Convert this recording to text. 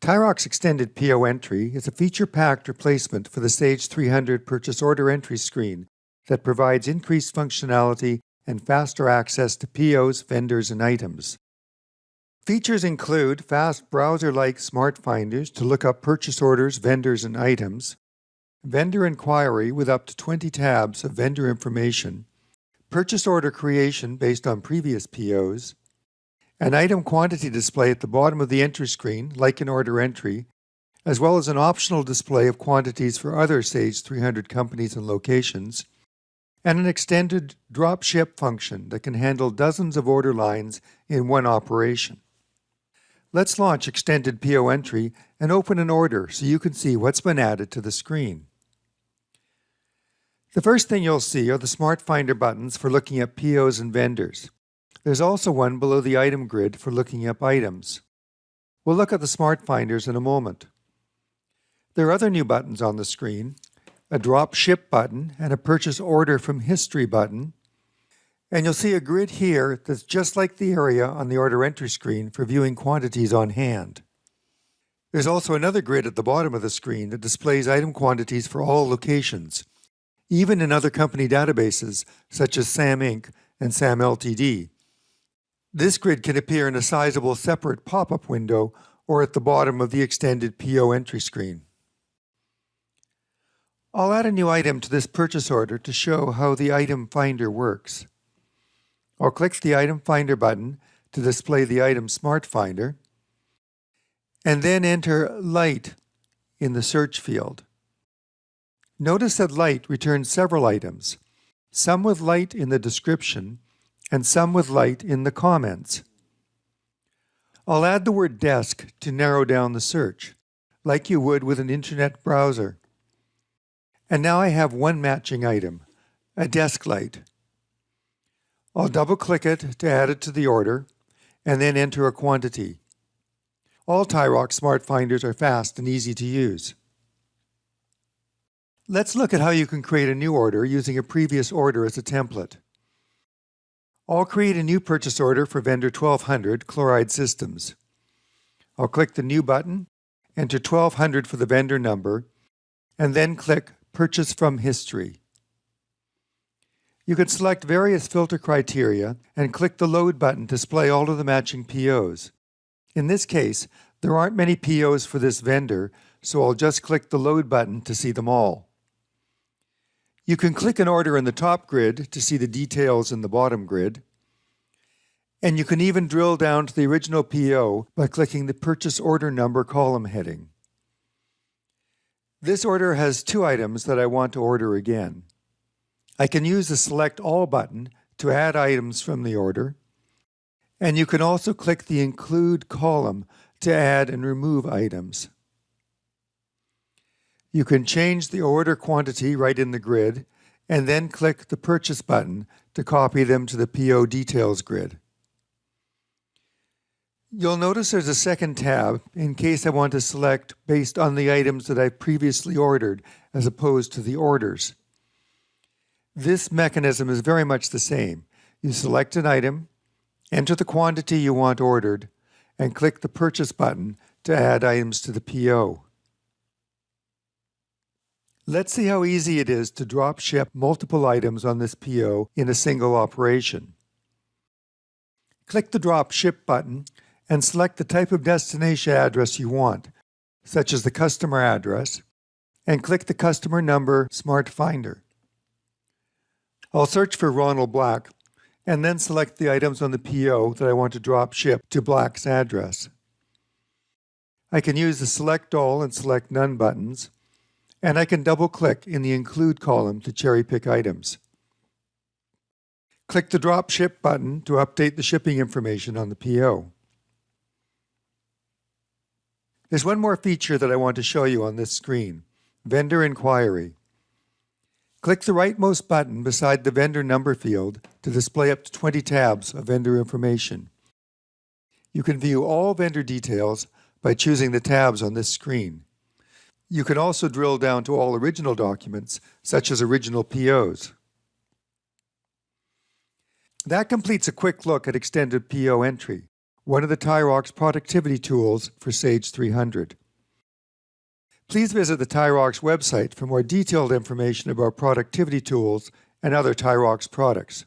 TaiRox Extended PO Entry is a feature-packed replacement for the Sage 300 Purchase Order Entry screen that provides increased functionality and faster access to POs, vendors, and items. Features include fast browser-like SmartFinders to look up purchase orders, vendors, and items, vendor inquiry with up to 20 tabs of vendor information, purchase order creation based on previous POs, an item quantity display at the bottom of the entry screen, like in order entry, as well as an optional display of quantities for other Sage 300 companies and locations, and an extended Dropship function that can handle dozens of order lines in one operation. Let's launch Extended PO Entry and open an order so you can see what's been added to the screen. The first thing you'll see are the SmartFinder buttons for looking at POs and vendors. There's also one below the item grid for looking up items. We'll look at the SmartFinders in a moment. There are other new buttons on the screen, a Dropship button and a Purchase Order from History button, and you'll see a grid here that's just like the area on the order entry screen for viewing quantities on hand. There's also another grid at the bottom of the screen that displays item quantities for all locations, even in other company databases such as SAM Inc. and SAM Ltd. This grid can appear in a sizable separate pop-up window or at the bottom of the extended PO entry screen. I'll add a new item to this purchase order to show how the item finder works. I'll click the Item Finder button to display the item SmartFinder, and then enter Light in the search field. Notice that Light returns several items, some with light in the description and some with light in the comments. I'll add the word desk to narrow down the search, like you would with an internet browser. And now I have one matching item, a desk light. I'll double-click it to add it to the order, and then enter a quantity. All TaiRox SmartFinders are fast and easy to use. Let's look at how you can create a new order using a previous order as a template. I'll create a new purchase order for vendor 1200 Chloride Systems. I'll click the New button, enter 1200 for the vendor number, and then click Purchase from History. You can select various filter criteria and click the Load button to display all of the matching POs. In this case, there aren't many POs for this vendor, so I'll just click the Load button to see them all. You can click an order in the top grid to see the details in the bottom grid. And you can even drill down to the original PO by clicking the Purchase Order Number column heading. This order has two items that I want to order again. I can use the Select All button to add items from the order, and you can also click the Include column to add and remove items. You can change the order quantity right in the grid, and then click the Purchase button to copy them to the PO Details grid. You'll notice there's a second tab in case I want to select based on the items that I previously ordered as opposed to the orders. This mechanism is very much the same. You select an item, enter the quantity you want ordered, and click the Purchase button to add items to the PO. Let's see how easy it is to drop ship multiple items on this PO in a single operation. Click the Drop Ship button and select the type of destination address you want, such as the customer address, and click the customer number SmartFinder. I'll search for Ronald Black and then select the items on the PO that I want to drop ship to Black's address. I can use the Select All and Select None buttons, and I can double-click in the Include column to cherry-pick items. Click the Drop Ship button to update the shipping information on the PO. There's one more feature that I want to show you on this screen, Vendor Inquiry. Click the rightmost button beside the vendor number field to display up to 20 tabs of vendor information. You can view all vendor details by choosing the tabs on this screen. You can also drill down to all original documents, such as original POs. That completes a quick look at Extended PO Entry. one of the TaiRox productivity tools for Sage 300. Please visit the TaiRox website for more detailed information about productivity tools and other TaiRox products.